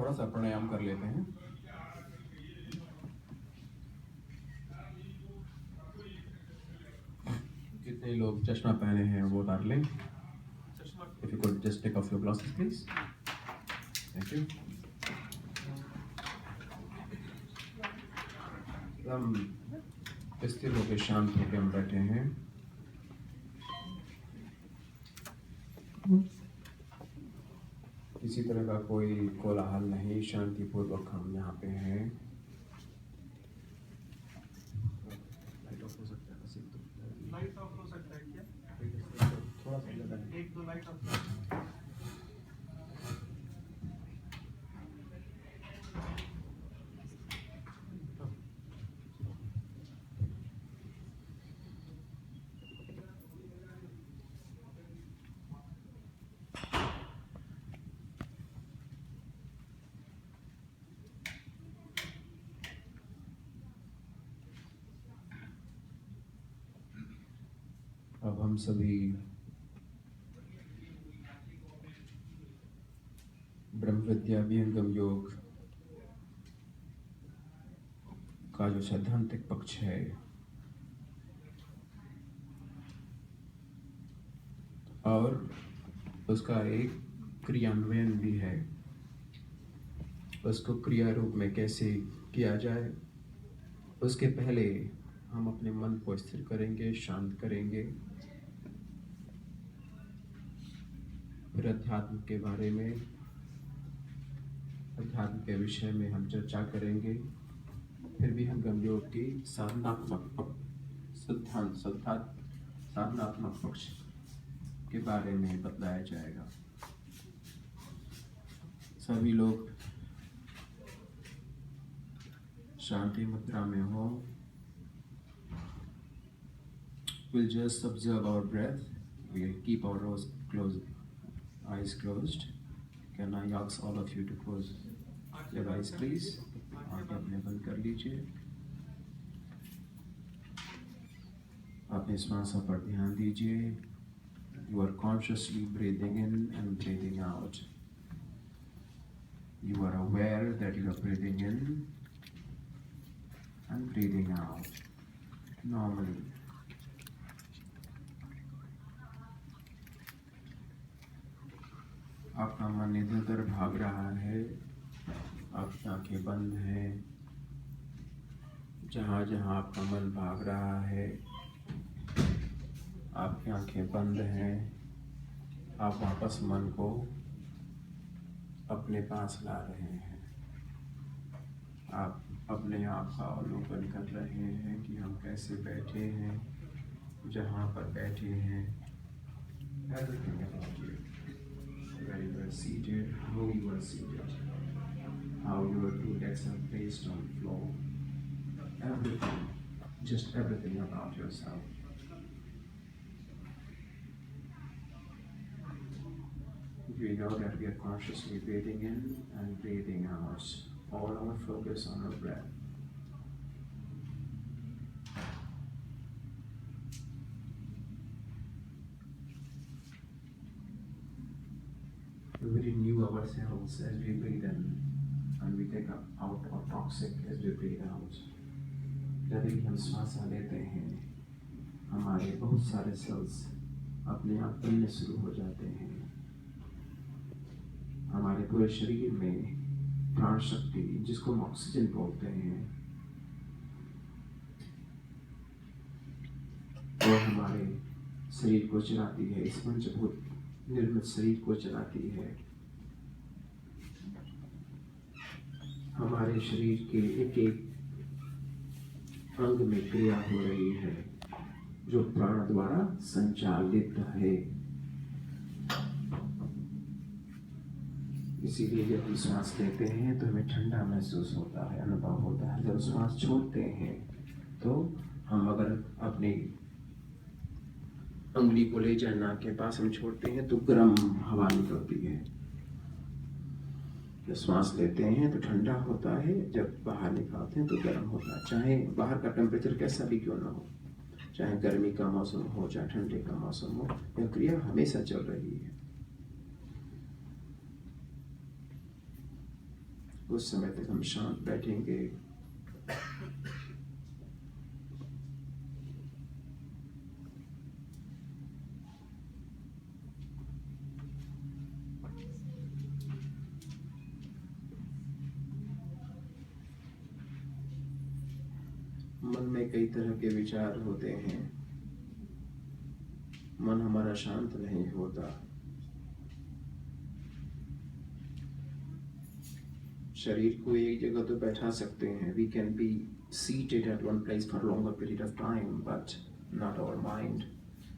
थोड़ा सा प्राणायाम कर लेते हैं। जितने लोग चश्मा पहने हैं वो उतार लें। If you could just take off your glasses, please. Thank you. हम स्थिर होकर शांत होकर हम बैठे हैं। किसी तरह का कोई कोलाहल नहीं, शांतिपूर्वक हम यहाँ पे हैं। लाइट ऑफ हो सकता है, बस एक तो लाइट ऑफ हो सकता है क्या? थोड़ा सा ज़्यादा है। एक दो लाइट ऑफ। अब हम सभी ब्रह्म विद्या विहंगम योग का जो सैद्धांतिक पक्ष है और उसका एक क्रियान्वयन भी है, उसको क्रिया रूप में कैसे किया जाए, उसके पहले हम अपने मन को स्थिर करेंगे, शांत करेंगे। फिर अध्यात्म के बारे में, अध्यात्म के विषय में हम चर्चा करेंगे। फिर भी हम गम योग की साधनात्मक साधनात्मक पक्ष के बारे में बतलाया जाएगा। सभी लोग शांति मुद्रा में हो। We'll just observe our breath. We'll keep our eyes closed. Can I ask all of you to close your eyes, please? आंखें अपने बंद कर लीजिए। अपने श्वासों पर ध्यान दीजिए। You are consciously breathing in and breathing out. You are aware that you are breathing in and breathing out normally. आपका मन इधर उधर भाग रहा है, आपकी आंखें बंद हैं। जहाँ जहाँ आपका मन भाग रहा है, आपकी आंखें बंद हैं। आप वापस मन को अपने पास ला रहे हैं। आप अपने आप का अवलोकन कर रहे हैं कि हम कैसे बैठे हैं, जहाँ पर बैठे हैं। Everything about you. Where you are seated, how you are seated, how your two legs are placed on the floor. Everything, just everything about yourself. We know that we are consciously breathing in and breathing out. All our focus on our breath. We renew ourselves as we breathe in, and we take out our toxic as we breathe out. जब भी हम श्वास लेते हैं, हमारे बहुत सारे sales अपने आप बनने शुरू हो जाते हैं। हमारे पूरे शरीर में प्राण शक्ति, जिसको हम ऑक्सीजन बोलते हैं, वो हमारे शरीर को चलाती है। इस पंचभूत निर्मित शरीर को चलाती है। हमारे शरीर के एक एक अंग में क्रिया हो रही है, जो प्राण द्वारा संचालित है। इसीलिए जब हम सांस लेते हैं तो हमें ठंडा महसूस होता है, अनुभव होता है। जब सांस छोड़ते हैं तो हम अगर अपनी उंगली को ले जाए नाक के पास हम छोड़ते हैं तो गर्म हवा निकलती है। जब सांस लेते हैं तो ठंडा होता है, जब बाहर निकालते हैं तो गर्म होता है। चाहे बाहर का टेम्परेचर कैसा भी क्यों ना हो, चाहे गर्मी का मौसम हो, चाहे ठंडे का मौसम हो, यह क्रिया हमेशा चल रही है। उस समय तक हम शांत बैठेंगे। मन में कई तरह के विचार होते हैं। मन हमारा शांत नहीं होता। शरीर को एक जगह तो बैठा सकते हैं। We can be seated at one place for a longer period of time, but not our mind.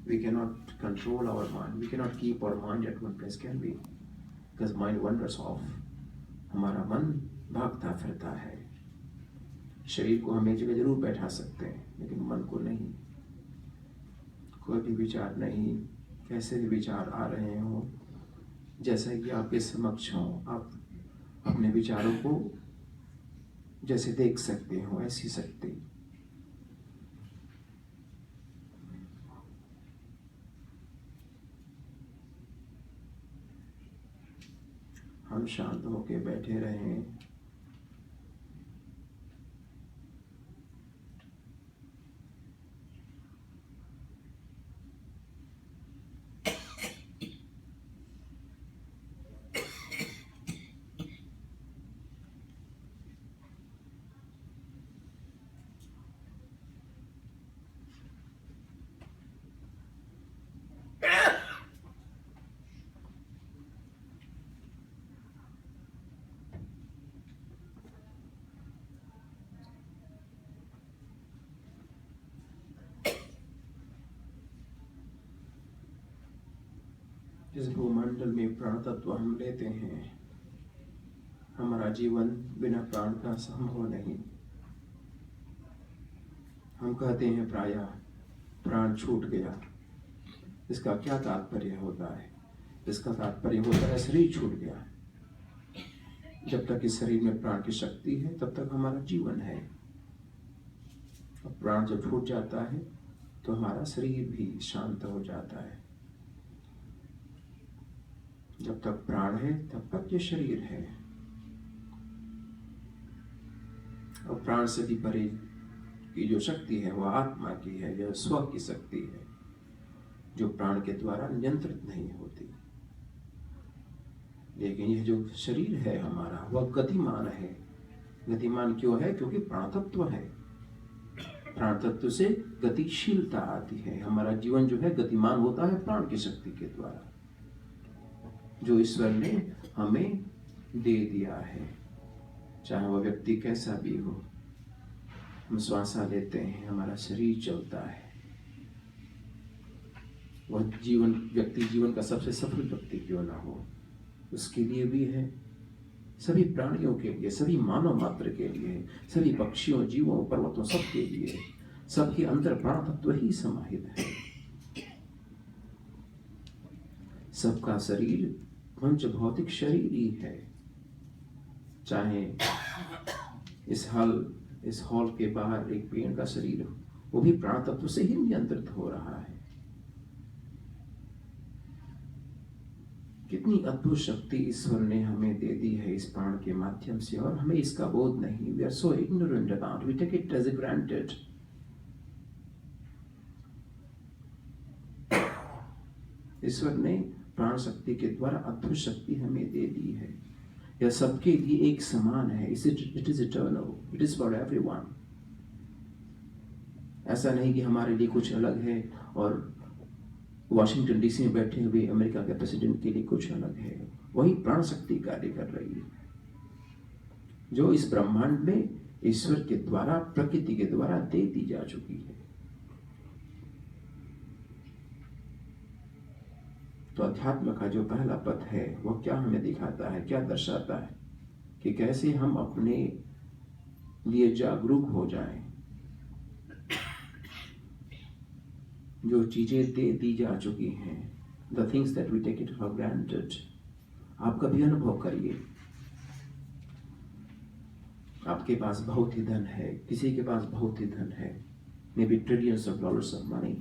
We cannot control our mind. We cannot keep our mind at one place, can we? Because mind wanders off. हमारा मन भागता फिरता है। शरीर को हम एक जगह जरूर बैठा सकते हैं, लेकिन मन को नहीं। कोई भी विचार नहीं, कैसे भी विचार आ रहे हो, जैसा कि आपके समक्ष हो, आप अपने विचारों को जैसे देख सकते हो, ऐसी शक्ति। हम शांत होकर बैठे रहें। इस भूमंडल में प्राण तत्व हम लेते हैं। हमारा जीवन बिना प्राण का संभव नहीं। हम कहते हैं प्रायः प्राण छूट गया। इसका क्या तात्पर्य होता है? इसका तात्पर्य होता है शरीर छूट गया। जब तक इस शरीर में प्राण की शक्ति है, तब तक हमारा जीवन है। और प्राण जब छूट जाता है तो हमारा शरीर भी शांत हो जाता है। जब तक प्राण है तब तक ये शरीर है। और प्राण से भी परे की जो शक्ति है वह आत्मा की है, यह स्व की शक्ति है, जो प्राण के द्वारा नियंत्रित नहीं होती। लेकिन यह जो शरीर है हमारा, वह गतिमान है। गतिमान क्यों है? क्योंकि प्राण तत्व है। प्राण तत्व से गतिशीलता आती है। हमारा जीवन जो है गतिमान होता है प्राण की शक्ति के द्वारा, जो ईश्वर ने हमें दे दिया है। चाहे वह व्यक्ति कैसा भी हो, हम श्वास लेते हैं, हमारा शरीर चलता है। वह व्यक्ति जीवन का सबसे सफल व्यक्ति क्यों ना हो, उसके लिए भी है। सभी प्राणियों के लिए, सभी मानव मात्र के लिए, सभी पक्षियों, जीवों, पर्वतों, सबके लिए, सबके अंदर प्राण तत्व ही समाहित है। सबका शरीर पंच भौतिक शरीर ही है। चाहे इस हॉल के बाहर एक पेड़ का शरीर हो, वो भी प्राण तत्व से ही नियंत्रित हो रहा है। कितनी अद्भुत शक्ति ईश्वर ने हमें दे दी है इस प्राण के माध्यम से, और हमें इसका बोध नहीं। We are so ignorant about, we take it as granted. ईश्वर ने प्राण शक्ति के द्वारा अद्भुत शक्ति हमें दे दी है। यह सबके लिए एक समान है। It is eternal, it is for everyone. ऐसा नहीं कि हमारे लिए कुछ अलग है और वॉशिंगटन डीसी में बैठे हुए अमेरिका के प्रेसिडेंट के लिए कुछ अलग है। वही प्राण शक्ति कार्य कर रही है, जो इस ब्रह्मांड में ईश्वर के द्वारा, प्रकृति के द्वारा दे दी जा चुकी है। तो अध्यात्म का जो पहला पथ है वह क्या हमें दिखाता है, क्या दर्शाता है कि कैसे हम अपने लिए जागरूक हो जाएं। जो चीजें दे दी जा चुकी हैं, the things that we take it for granted, आप कभी अनुभव करिए। आपके पास बहुत ही धन है, किसी के पास बहुत ही धन है, may be trillions of dollars of money,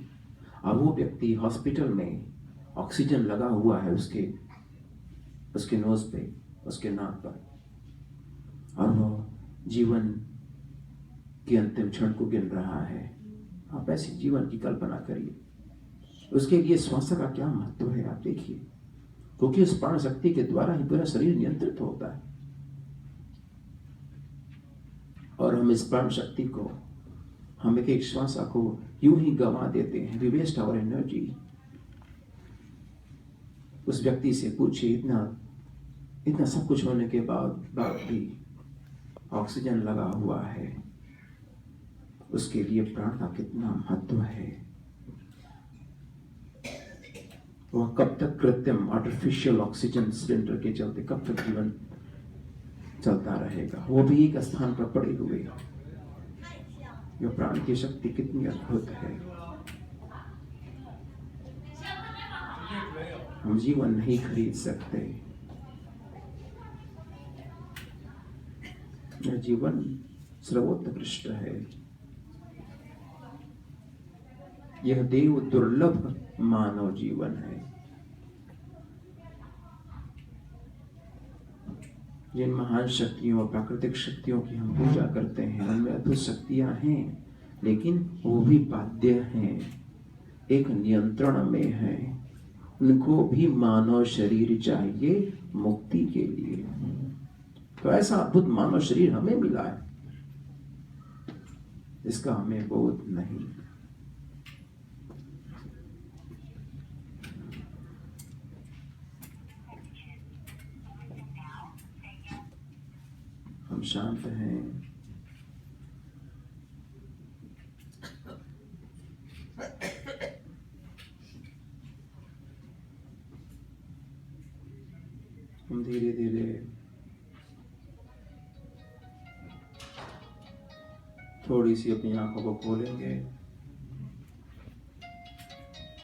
और वो व्यक्ति हॉस्पिटल में ऑक्सीजन लगा हुआ है उसके नोज पे, उसके नाक पर, और वो जीवन के अंतिम क्षण को गिन रहा है। आप ऐसे जीवन की कल्पना करिए। उसके लिए श्वास का क्या महत्व है आप देखिए, क्योंकि उस प्राण शक्ति के द्वारा ही पूरा शरीर नियंत्रित होता है। और हम इस प्राण शक्ति को, हम एक श्वास को यूं ही गंवा देते हैं। We waste our energy. उस व्यक्ति से पूछिए, इतना सब कुछ होने के बाद भी ऑक्सीजन लगा हुआ है, उसके लिए प्राण का कितना महत्व है। वह कब तक कृत्रिम आर्टिफिशियल ऑक्सीजन सिलेंडर के चलते कब तक जीवन चलता रहेगा, वो भी एक स्थान पर पड़े हुए। यह प्राण की शक्ति कितनी अद्भुत है। हम जीवन नहीं खरीद सकते। यह जीवन सर्वोत्कृष्ट है। यह देव दुर्लभ मानव जीवन है। जिन महान शक्तियों और प्राकृतिक शक्तियों की हम पूजा करते हैं, उनमें अद्भुत शक्तियां हैं, लेकिन वो भी बाध्य हैं, एक नियंत्रण में है। उनको भी मानव शरीर चाहिए मुक्ति के लिए। तो ऐसा अद्भुत मानव शरीर हमें मिला है, इसका हमें बोध नहीं। हम शांत हैं। हम धीरे धीरे थोड़ी सी अपनी आंखों को खोलेंगे।